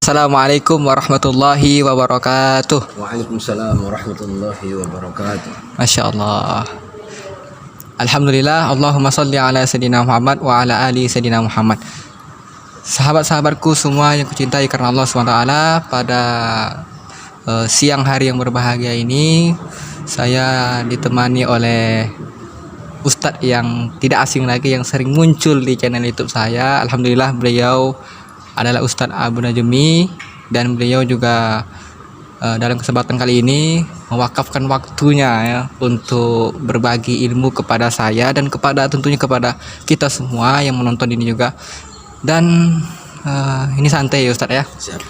Assalamualaikum warahmatullahi wabarakatuh. Waalaikumsalam warahmatullahi wabarakatuh. Masya Allah. Alhamdulillah. Allahumma salli ala Sayyidina Muhammad wa ala ali Sayyidina Muhammad. Sahabat-sahabatku semua yang kucintai karena Allah SWT, pada siang hari yang berbahagia ini saya ditemani oleh Ustadz yang tidak asing lagi, yang sering muncul di channel YouTube saya. Alhamdulillah, beliau adalah Ustadz Abu Najmi, dan beliau juga dalam kesempatan kali ini mewakafkan waktunya ya untuk berbagi ilmu kepada saya dan tentunya kepada kita semua yang menonton ini juga. Dan ini santai ya Ustadz ya. Siap.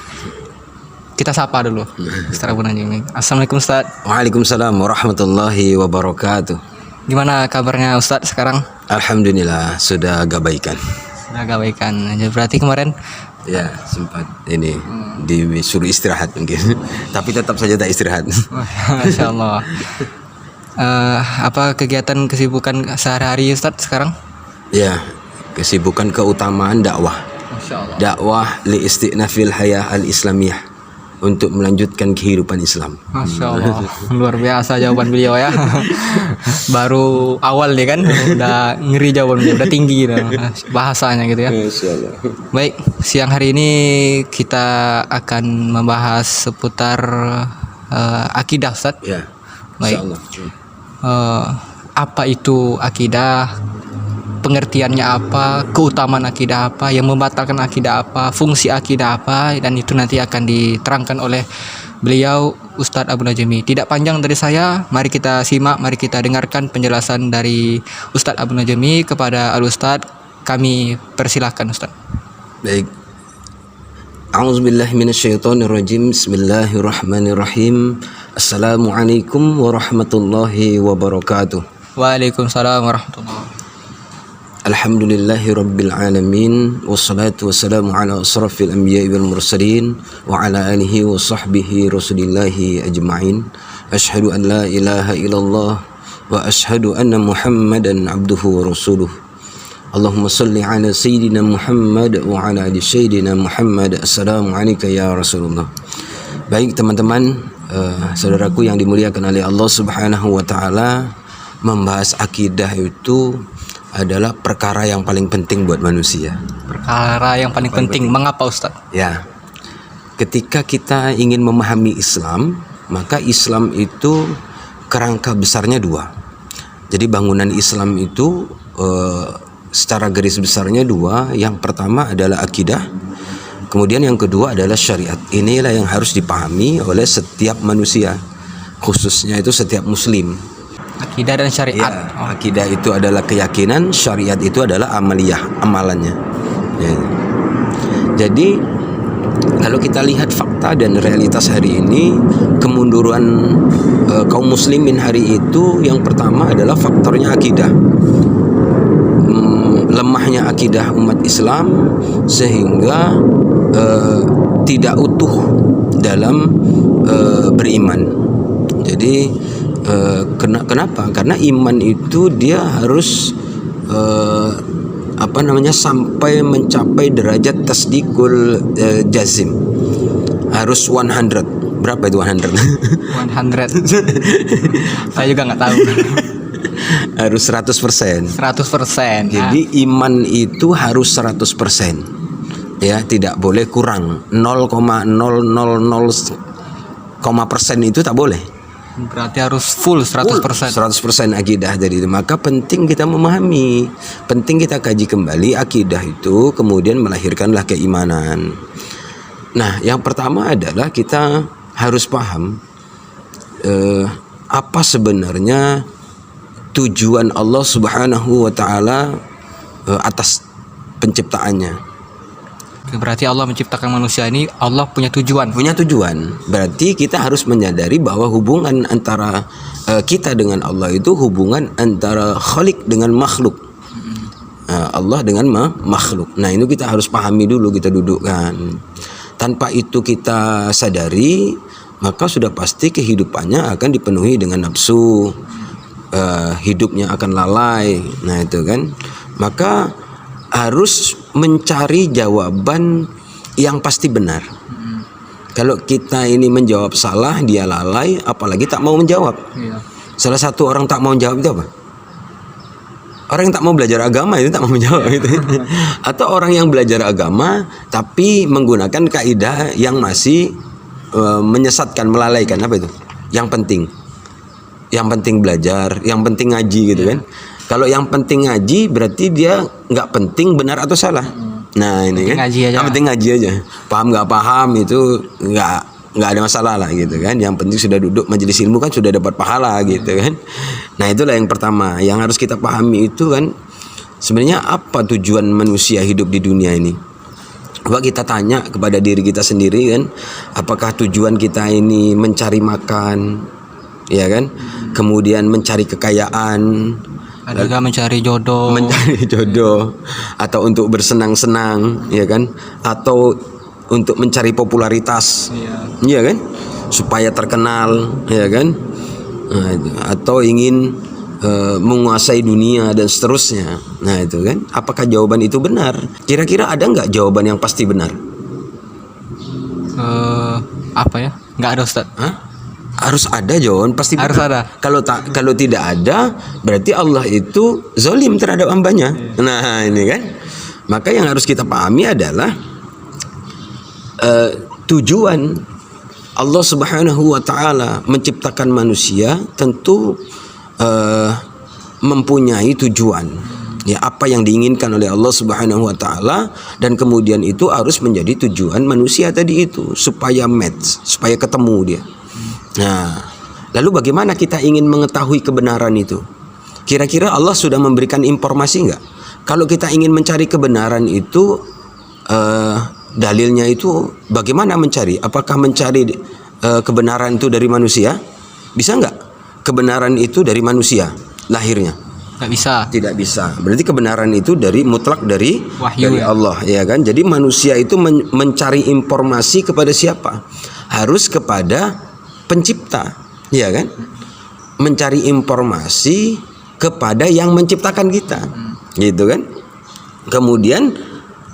Kita sapa dulu Ustadz Abu Najmi. Assalamualaikum Ustadz. Waalaikumsalam warahmatullahi wabarakatuh. Gimana kabarnya Ustadz sekarang? Alhamdulillah sudah agak baikan. Sudah agak baikan. Berarti kemarin Ya sempat ini disuruh istirahat mungkin, tapi tetap saja tak istirahat. Masya Allah. Apa kegiatan kesibukan sehari-hari Ustadz sekarang? Ya, kesibukan keutamaan dakwah. Masya Allah. Dakwah li istiqnafil hayah al-islamiyah, untuk melanjutkan kehidupan Islam. Masya Allah, luar biasa jawaban beliau ya. Baru awal nih kan, udah ngeri jawaban beliau, udah tinggi gitu, bahasanya gitu ya. Masya Allah. Baik, siang hari ini kita akan membahas seputar akidah Ustadz. Ya, Baik. Insya Allah. Apa itu akidah? Pengertiannya apa, keutamaan akidah apa, yang membatalkan akidah apa, fungsi akidah apa, dan itu nanti akan diterangkan oleh beliau Ustadz Abu Najmi. Tidak panjang dari saya, mari kita simak, mari kita dengarkan penjelasan dari Ustadz Abu Najmi kepada Al-Ustadz. Kami persilahkan Ustadz. Baik. A'udzubillahi minasyaitonirrajim. Bismillahirrahmanirrahim. Assalamualaikum warahmatullahi wabarakatuh. Waalaikumsalam warahmatullahi wabarakatuh. Alhamdulillahi rabbil alamin, wassalatu wassalamu ala asrafil anbiya'i wal mursalin wa ala alihi wa sahbihi rasulillahi ajma'in. Ashhadu an la ilaha illallah wa ashhadu anna Muhammadan abduhu wa rasuluh. Allahumma salli ala sayyidina Muhammad wa ala ali sayyidina Muhammad. Assalamu alayka ya Rasulullah. Baik teman-teman, saudaraku yang dimuliakan oleh Allah Subhanahu wa taala, membahas akidah itu adalah perkara yang paling penting buat manusia. Perkara yang paling penting. Mengapa Ustaz? Ya, ketika kita ingin memahami Islam, maka Islam itu kerangka besarnya dua. Jadi bangunan Islam itu secara garis besarnya dua. Yang pertama adalah akidah, kemudian yang kedua adalah syariat. Inilah yang harus dipahami oleh setiap manusia, khususnya itu setiap muslim. Akidah dan syariat. Ya, akidah itu adalah keyakinan, syariat itu adalah amaliyah, amalannya. Ya. Jadi kalau kita lihat fakta dan realitas hari ini, kemunduran kaum muslimin hari itu yang pertama adalah faktornya akidah. Lemahnya akidah umat Islam sehingga tidak utuh dalam beriman. Jadi kenapa? Karena iman itu dia harus sampai mencapai derajat tasdikul jazim. Harus 100. Berapa itu 100? 100. Saya juga nggak tahu. Harus 100%. 100%. Jadi iman itu harus 100%. Ya, tidak boleh kurang. 0,000% itu tak boleh. Berarti harus full 100%. 100% akidah. Jadi maka penting kita memahami, penting kita kaji kembali akidah itu, kemudian melahirkanlah keimanan. Nah, yang pertama adalah kita harus paham apa sebenarnya tujuan Allah Subhanahu wa taala atas penciptaannya. Berarti Allah menciptakan manusia ini, Allah punya tujuan. Punya tujuan. Berarti kita harus menyadari bahwa hubungan antara kita dengan Allah itu hubungan antara khalik dengan makhluk. Allah dengan makhluk. Nah, ini kita harus pahami dulu, kita dudukkan. Tanpa itu kita sadari, maka sudah pasti kehidupannya akan dipenuhi dengan nafsu. Hidupnya akan lalai. Nah, itu kan. Maka harus mencari jawaban yang pasti benar. Kalau kita ini menjawab salah, dia lalai, apalagi tak mau menjawab. Iya. Salah satu orang tak mau menjawab itu apa? Orang yang tak mau belajar agama itu tak mau menjawab itu. Atau orang yang belajar agama tapi menggunakan kaidah yang masih menyesatkan, melalaikan, apa itu? Yang penting belajar, yang penting ngaji gitu kan. Kalau yang penting ngaji berarti dia nggak penting benar atau salah. Nah ini Penting kan, ngaji aja. yang penting ngaji aja. Paham nggak paham itu nggak ada masalah lah gitu kan. Yang penting sudah duduk majelis ilmu kan sudah dapat pahala gitu kan. Nah itulah yang pertama yang harus kita pahami itu kan, sebenarnya apa tujuan manusia hidup di dunia ini. Coba kita tanya kepada diri kita sendiri kan, apakah tujuan kita ini mencari makan, ya kan, kemudian mencari kekayaan, Ada juga mencari jodoh. atau untuk bersenang-senang, ya kan, atau untuk mencari popularitas, iya kan, supaya terkenal, ya kan, nah, itu. Atau ingin menguasai dunia dan seterusnya. Nah itu kan, apakah jawaban itu benar? Kira-kira ada nggak jawaban yang pasti benar? Apa ya? Nggak ada, Ustaz. Hah? Harus ada jawaban pasti Harus benar. ada. Kalau tidak ada, berarti Allah itu zalim terhadap hambanya. Nah ini kan, maka yang harus kita pahami adalah tujuan Allah Subhanahu wa taala menciptakan manusia tentu mempunyai tujuan. Ya, apa yang diinginkan oleh Allah Subhanahu wa taala, dan kemudian itu harus menjadi tujuan manusia tadi itu supaya match, supaya ketemu dia. Nah, lalu bagaimana kita ingin mengetahui kebenaran itu? Kira-kira Allah sudah memberikan informasi enggak? Kalau kita ingin mencari kebenaran itu, dalilnya itu bagaimana mencari? Apakah mencari kebenaran itu dari manusia? Bisa enggak? Kebenaran itu dari manusia lahirnya? Nggak bisa. Tidak bisa. Berarti kebenaran itu dari mutlak dari Wahyu, dari ya? Allah, ya kan? Jadi manusia itu mencari informasi kepada siapa? Harus kepada pencipta, ya kan? Mencari informasi kepada yang menciptakan kita, gitu kan? Kemudian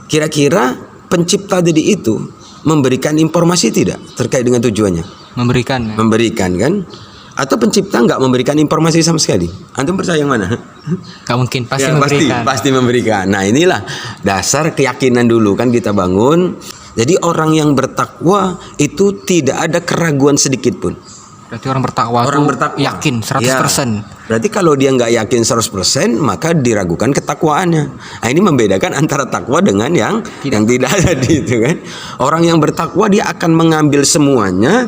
kira-kira pencipta tadi itu memberikan informasi tidak terkait dengan tujuannya? Memberikan. Ya? Memberikan kan? Atau pencipta nggak memberikan informasi sama sekali? Antum percaya yang mana? Nggak mungkin, pasti Ya, memberikan. pasti memberikan. Nah inilah dasar keyakinan dulu kan kita bangun. Jadi orang yang bertakwa itu tidak ada keraguan sedikit pun. Berarti orang bertakwa Orang tuh bertakwa yakin 100%. Ya, berarti kalau dia nggak yakin 100%, maka diragukan ketakwaannya. Nah ini membedakan antara takwa dengan yang tidak tadi itu kan. Orang yang bertakwa dia akan mengambil semuanya,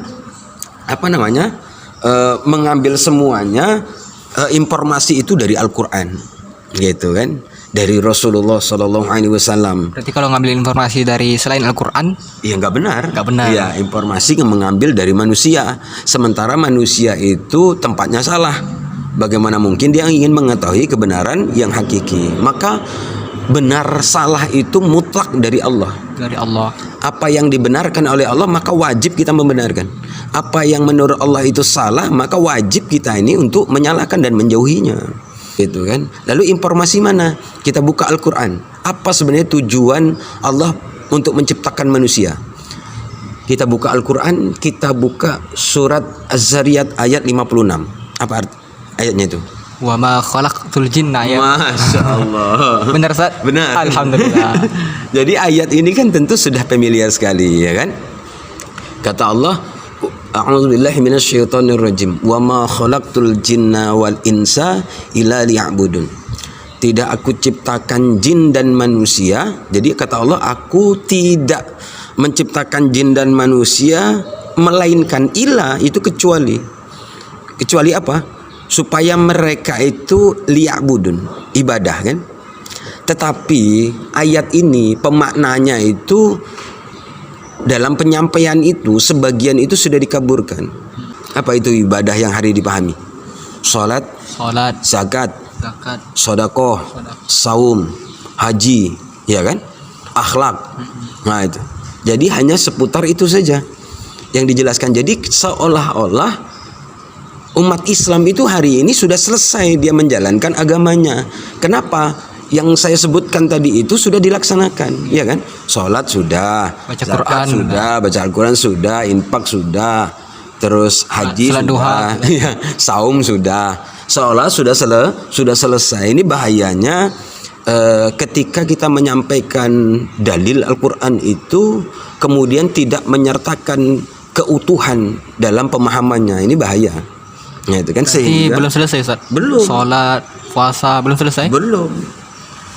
mengambil semuanya informasi itu dari Al-Quran, gitu kan, dari Rasulullah Sallallahu Alaihi Wasallam. Berarti kalau ngambil informasi dari selain Al-Quran, Ya nggak benar. Nggak benar. Ya, informasi yang mengambil dari manusia. Sementara manusia itu tempatnya salah. Bagaimana mungkin dia ingin mengetahui kebenaran yang hakiki? Maka benar salah itu mutlak dari Allah. dari Allah. Apa yang dibenarkan oleh Allah maka wajib kita membenarkan. Apa yang menurut Allah itu salah maka wajib kita ini untuk menyalahkan dan menjauhinya. Gitu kan? Lalu informasi mana? Kita buka Al-Qur'an. Apa sebenarnya tujuan Allah untuk menciptakan manusia? Kita buka Al-Qur'an, kita buka surat Az-Zariyat ayat 56. Apa ayatnya itu? Wa ma khalaqtul jinna ya. Masya Allah. Benar, Ustaz? Benar. Alhamdulillah. Jadi ayat ini kan tentu sudah familiar sekali, ya kan? Kata Allah, a'udzubillahi minasyaitonirrajim. Wa ma khalaqtul jinna wal insa illa liya'budun. Tidak aku ciptakan jin dan manusia. Jadi kata Allah, aku tidak menciptakan jin dan manusia melainkan illa itu kecuali. Kecuali apa? Supaya mereka itu liya'budun, ibadah kan. Tetapi ayat ini pemaknanya itu dalam penyampaian itu sebagian itu sudah dikaburkan. Apa itu ibadah yang hari dipahami? Salat, zakat, sedekah, saum, haji, ya kan? Akhlak. Nah itu. Jadi hanya seputar itu saja yang dijelaskan. Jadi seolah-olah umat Islam itu hari ini sudah selesai dia menjalankan agamanya. Kenapa? yang saya sebutkan tadi itu sudah dilaksanakan, ya kan? Sholat sudah, Baca zakat Quran sudah, baca Al-Quran sudah, infak sudah, terus haji Salat sudah, duha, ya, saum sudah, seolah sudah selesai. Ini bahayanya ketika kita menyampaikan dalil Al-Quran itu kemudian tidak menyertakan keutuhan dalam pemahamannya, ini bahaya. Nah, itu kan Berarti sehingga belum selesai Ustaz. Belum. Sholat, puasa belum selesai. belum.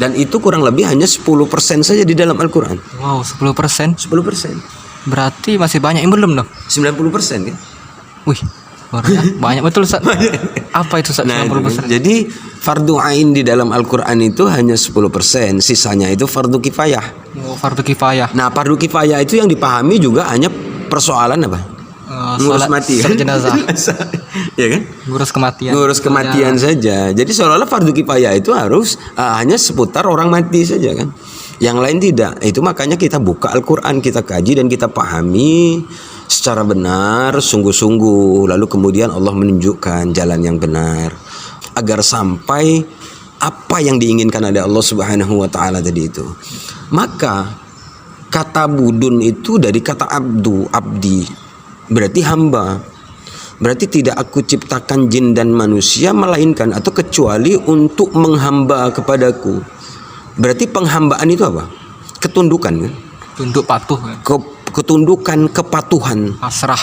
Dan itu kurang lebih hanya 10% saja di dalam Al-Quran. Wow, 10%. 10%. Berarti masih banyak yang belum dong. 90% kan? Wih, banyak betul Ustaz. Apa itu Ustaz? Nah, itu 90%. kan. Jadi fardu ain di dalam Al-Quran itu hanya 10%, sisanya itu fardu kifayah. Oh, fardu kifayah. Nah, fardu kifayah itu yang dipahami juga hanya persoalan apa? Ngurus Sholat mati, sholat jenazah. Ya kan? Ngurus kematian. Ngurus kematian saja. Jadi seolah-olah fardu kifayah itu harus hanya seputar orang mati saja kan. Yang lain tidak. Itu makanya kita buka Al-Quran, kita kaji dan kita pahami secara benar, sungguh-sungguh. Lalu kemudian Allah menunjukkan jalan yang benar agar sampai apa yang diinginkan oleh Allah Subhanahu wa taala tadi itu. Maka kata budun itu dari kata abdi, berarti hamba. Berarti tidak aku ciptakan jin dan manusia melainkan atau kecuali untuk menghamba kepadaku. Berarti penghambaan itu apa? Ketundukan kan? Tunduk patuh kan? Ketundukan, kepatuhan, Pasrah.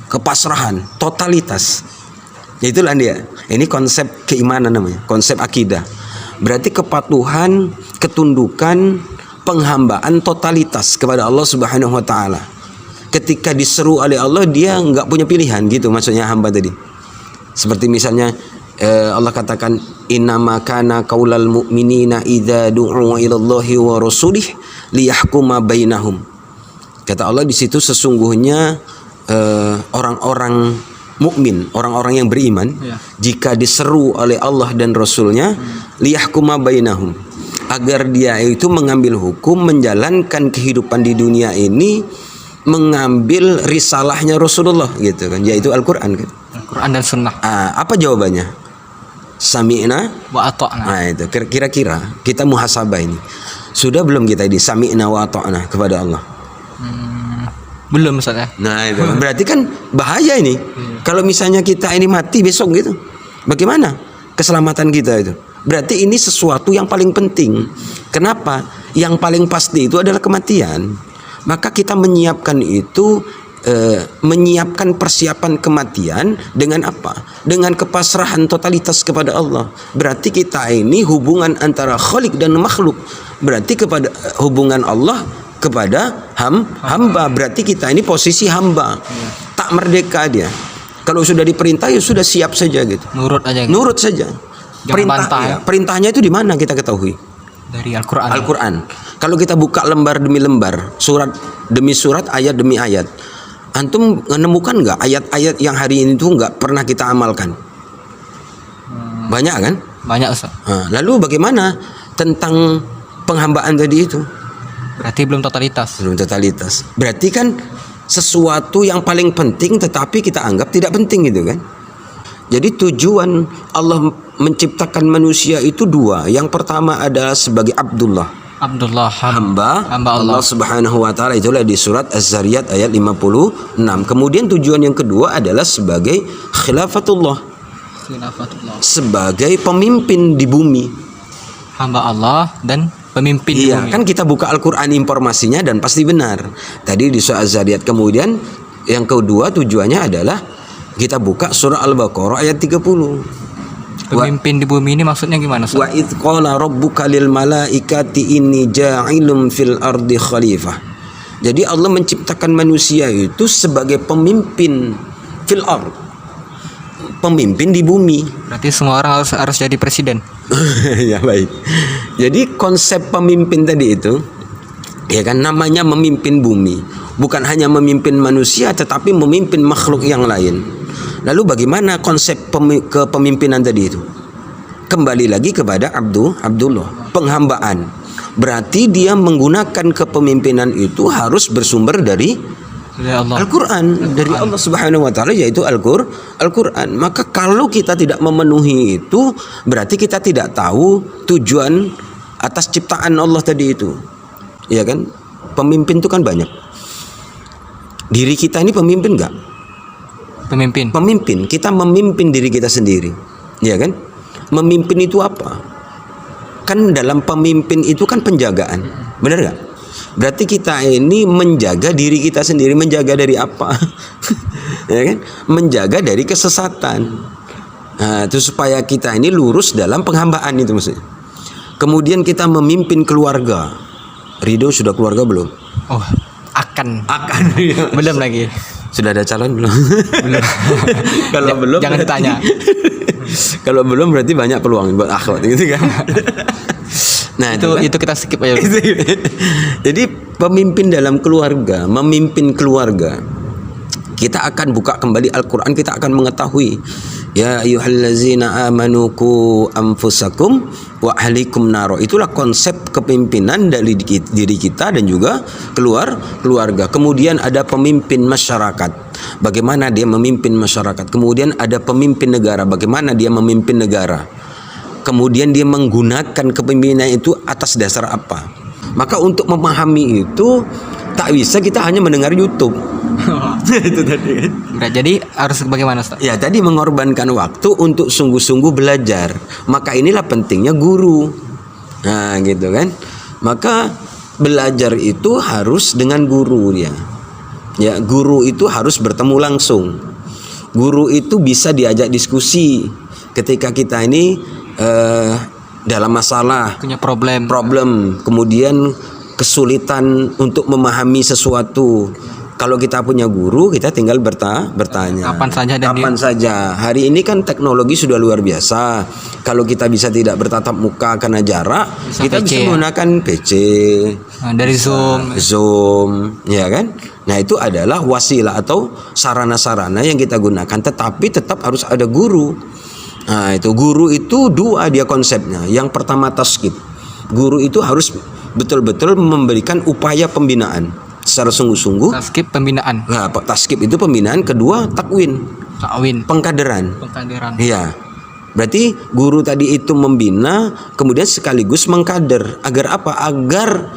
kepasrahan, totalitas. Ya itulah dia. Ini konsep keimanan namanya, konsep akidah. Berarti kepatuhan, ketundukan, penghambaan, totalitas kepada Allah Subhanahu wa taala. Ketika diseru oleh Allah dia nggak punya pilihan, gitu maksudnya hamba tadi. Seperti misalnya Allah katakan innama kana qaulal mu'minina idza du'u ilallahi wa rasulih liyahkuma bainahum. Kata Allah di situ sesungguhnya orang-orang mukmin, orang-orang yang beriman, jika diseru oleh Allah dan Rasulnya, liyahkuma bainahum, agar dia itu mengambil hukum, menjalankan kehidupan di dunia ini, mengambil risalahnya Rasulullah gitu kan, yaitu Al-Quran kan. Al-Quran dan Sunnah. Apa jawabannya? Sami'na Wa ata'na. Nah itu kira-kira kita muhasabah ini. Sudah belum kita di sami'na wa ata'na kepada Allah? Belum Ustaz ya. Nah itu berarti kan bahaya ini. Kalau misalnya kita ini mati besok gitu, bagaimana keselamatan kita itu? Berarti ini sesuatu yang paling penting. Kenapa? Yang paling pasti itu adalah kematian. Maka kita menyiapkan itu, menyiapkan persiapan kematian dengan apa? Dengan kepasrahan totalitas kepada Allah. Berarti kita ini hubungan antara Khalik dan makhluk. Berarti kepada hubungan Allah kepada hamba. Berarti kita ini posisi hamba, tak merdeka dia. Kalau sudah diperintah ya sudah siap saja gitu. Nurut aja. Gitu. Nurut saja. Perintahnya itu di mana kita ketahui? Dari Al-Quran. Al-Quran. Kalau kita buka lembar demi lembar, surat demi surat, ayat demi ayat, antum menemukan nggak ayat-ayat yang hari ini tuh nggak pernah kita amalkan? Banyak kan? Banyak Ustaz. Lalu bagaimana tentang penghambaan tadi itu? Berarti belum totalitas. Belum totalitas. Berarti kan sesuatu yang paling penting tetapi kita anggap tidak penting gitu kan. Jadi tujuan Allah menciptakan manusia itu dua. Yang pertama adalah sebagai Abdullah, hamba Allah Subhanahu wa taala, itulah di surat Az-Zariyat ayat 56. Kemudian tujuan yang kedua adalah sebagai khilafatullah, sebagai pemimpin di bumi. Hamba Allah dan pemimpin di bumi. Kan kita buka Al-Qur'an informasinya dan pasti benar. Tadi di surat Az-Zariyat. Kemudian yang kedua tujuannya adalah kita buka surah Al-Baqarah ayat 30. Pemimpin di bumi ini maksudnya gimana? Wa idh qala rabbuka lil malaikati inni ja'ilun fil ardi khalifah. Jadi Allah menciptakan manusia itu sebagai pemimpin fil ard, pemimpin di bumi. Berarti semua orang harus jadi presiden. Ya baik. Jadi konsep pemimpin tadi itu, ya kan, namanya memimpin bumi. Bukan hanya memimpin manusia tetapi memimpin makhluk yang lain. Lalu bagaimana konsep kepemimpinan tadi itu? Kembali lagi kepada Abdullah, penghambaan. Berarti dia menggunakan kepemimpinan itu harus bersumber dari Al-Quran, dari Allah Subhanahu wa taala, yaitu Al-Quran. Maka kalau kita tidak memenuhi itu, berarti kita tidak tahu tujuan atas ciptaan Allah tadi itu. Ya kan? Pemimpin itu kan banyak. Diri kita ini pemimpin enggak? Pemimpin. Pemimpin. Kita memimpin diri kita sendiri. Ya kan? Memimpin itu apa? Kan dalam pemimpin itu kan penjagaan. Benar enggak? Berarti kita ini menjaga diri kita sendiri. Menjaga dari apa? Ya kan? Menjaga dari kesesatan. Nah, itu supaya kita ini lurus dalam penghambaan itu maksudnya. Kemudian kita memimpin keluarga. Ridho sudah keluarga belum? Oh, akan. Ya. Belum lagi. Sudah ada calon belum? Belum. Kalau belum Jangan berarti- ditanya. Kalau belum berarti banyak peluang buat akhwat gitu kan. Nah, kan. Itu kita skip aja. Jadi pemimpin dalam keluarga, memimpin keluarga. Kita akan buka kembali Al-Qur'an, kita akan mengetahui ya ayyuhallazina amanu qu anfusakum wa ahlikum naro. Itulah konsep kepemimpinan dari diri kita dan juga keluarga. Kemudian ada pemimpin masyarakat. Bagaimana dia memimpin masyarakat? Kemudian ada pemimpin negara. Bagaimana dia memimpin negara? Kemudian dia menggunakan kepemimpinan itu atas dasar apa? Maka untuk memahami itu tak bisa kita hanya mendengar YouTube. Itu tadi kan. Nah, jadi harus bagaimana, Ustaz? Ya, tadi mengorbankan waktu untuk sungguh-sungguh belajar. Maka inilah pentingnya guru. Nah, gitu kan. Maka belajar itu harus dengan guru dia. Ya, guru itu harus bertemu langsung. Guru itu bisa diajak diskusi ketika kita ini dalam masalah, Punya problem. kemudian kesulitan untuk memahami sesuatu. Kalau kita punya guru, kita tinggal bertanya. Kapan saja dan Kapan saja. Hari ini kan teknologi sudah luar biasa. Kalau kita bisa tidak bertatap muka karena jarak, Bisa kita PC, bisa ya? menggunakan PC, Nah, dari Zoom, ya kan? Nah, itu adalah wasilah atau sarana-sarana yang kita gunakan, tetapi tetap harus ada guru. Nah, itu guru itu dua dia konsepnya. Yang pertama taskib. Guru itu harus betul-betul memberikan upaya pembinaan secara sungguh-sungguh. skip pembinaan. Nah, taskib itu pembinaan. Kedua takwin, Takwin. pengkaderan. Pengkaderan. Iya. Berarti guru tadi itu membina, kemudian sekaligus mengkader. Agar apa? Agar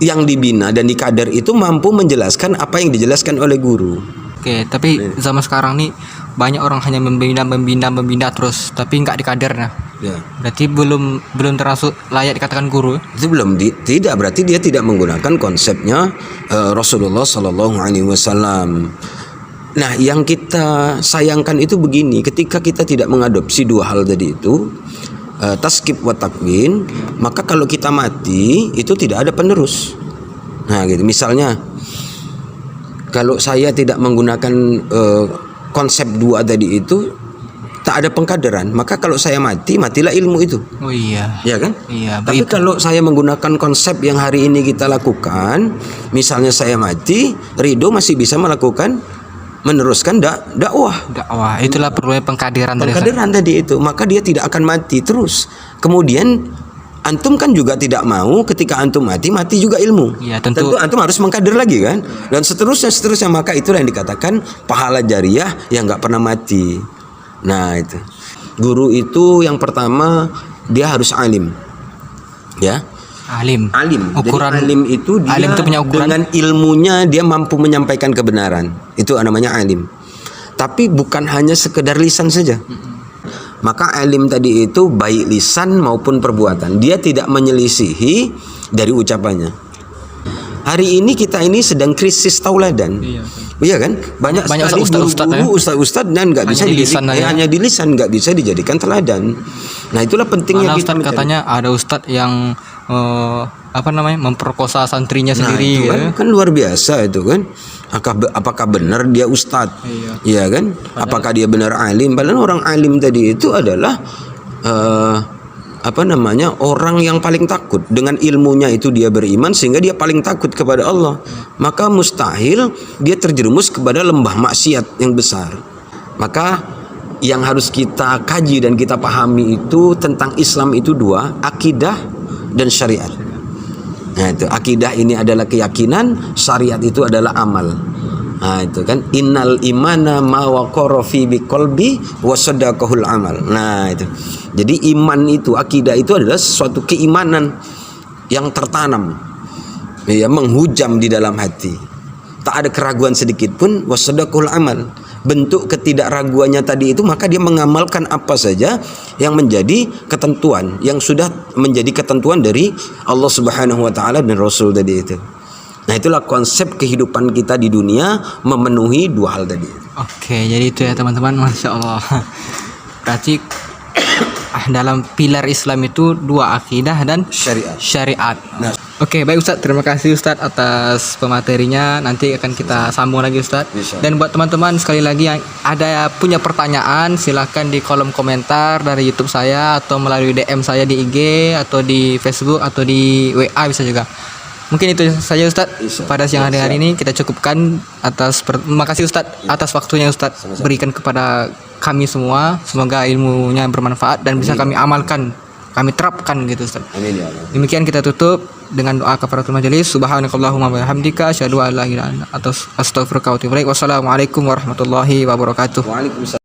yang dibina dan dikader itu mampu menjelaskan apa yang dijelaskan oleh guru. Oke, tapi zaman sekarang nih banyak orang hanya membina terus, tapi nggak dikader. Nah, Ya. berarti belum termasuk layak dikatakan guru. Itu belum tidak berarti dia tidak menggunakan konsepnya Rasulullah Sallallahu Alaihi Wasallam. Nah, yang kita sayangkan itu begini, ketika kita tidak mengadopsi dua hal tadi itu, taskib wa takwin, maka kalau kita mati itu tidak ada penerus. Nah, gitu. Misalnya kalau saya tidak menggunakan konsep dua tadi itu, tak ada pengkaderan, maka kalau saya matilah ilmu itu. Oh iya. Ya kan? Iya, Tapi begitu. kalau saya menggunakan konsep yang hari ini kita lakukan, misalnya saya mati, Ridho masih bisa meneruskan dakwah. Dakwah, itulah perlunya pengkaderan tadi, Ustaz. Pengkaderan tadi itu, maka dia tidak akan mati terus. Kemudian antum kan juga tidak mau ketika antum mati juga ilmu. Iya, tentu. antum harus mengkader lagi kan, dan seterusnya, maka itulah yang dikatakan pahala jariah yang nggak pernah mati. Nah, itu guru itu yang pertama dia harus alim, ya. Alim. Ukuran Jadi alim itu dia alim itu punya ukuran. dengan ilmunya dia mampu menyampaikan kebenaran. Itu namanya alim. Tapi bukan hanya sekedar lisan saja. Maka alim tadi itu baik lisan maupun perbuatan. Dia tidak menyelisihi dari ucapannya. Hari ini kita ini sedang krisis tauladan. Iya kan? Banyak sekali ustaz-ustaz dan nggak bisa hanya di lisan nggak bisa dijadikan teladan. Nah, itulah pentingnya Malah kita Ustaz katanya ada ustaz yang memperkosa santrinya sendiri, itu gitu. kan luar biasa itu kan. Apakah benar dia ustaz? Iya kan? Apakah dia benar alim? Padahal orang alim tadi itu adalah orang yang paling takut. Dengan ilmunya itu dia beriman sehingga dia paling takut kepada Allah. Maka mustahil dia terjerumus kepada lembah maksiat yang besar. Maka yang harus kita kaji dan kita pahami itu tentang Islam itu dua, akidah dan syariat. Nah, itu akidah ini adalah keyakinan, syariat itu adalah amal. Nah, itu kan innal imana ma waqara fi biqalbi wa sadaqahul amal. Nah, itu. Jadi iman itu, akidah itu adalah suatu keimanan yang tertanam, ya, menghujam di dalam hati. Tak ada keraguan sedikit pun, wa sadaqahul amal. Bentuk ketidakraguannya tadi itu, maka dia mengamalkan apa saja yang menjadi ketentuan, yang sudah menjadi ketentuan dari Allah Subhanahu wa taala dan Rasul tadi itu. Nah, itulah konsep kehidupan kita di dunia, memenuhi dua hal tadi. Oke, jadi itu ya teman-teman, Masya Allah. Berarti dalam pilar Islam itu dua, akidah dan syariat. Nah. Oke, baik Ustadz, terima kasih Ustadz atas pematerinya. Nanti akan kita sambung lagi Ustadz. Dan buat teman-teman sekali lagi yang ada punya pertanyaan, silahkan di kolom komentar dari YouTube saya, atau melalui DM saya di IG, atau di Facebook, atau di WA bisa juga. Mungkin itu saja Ustadz pada siang hari ini kita cukupkan. Terima kasih Ustadz atas waktunya Ustadz berikan kepada kami semua. Semoga ilmunya bermanfaat dan bisa kami amalkan, kami terapkan gitu Ustadz. Amin ya Allah. Demikian kita tutup dengan doa kafaratul majelis. Subhanakallahumma wa bihamdika asyhadu an la ilaha illa anta astaghfiruka wa atubu ilaik. Wassalamualaikum warahmatullahi wabarakatuh. Waalaikumsalam.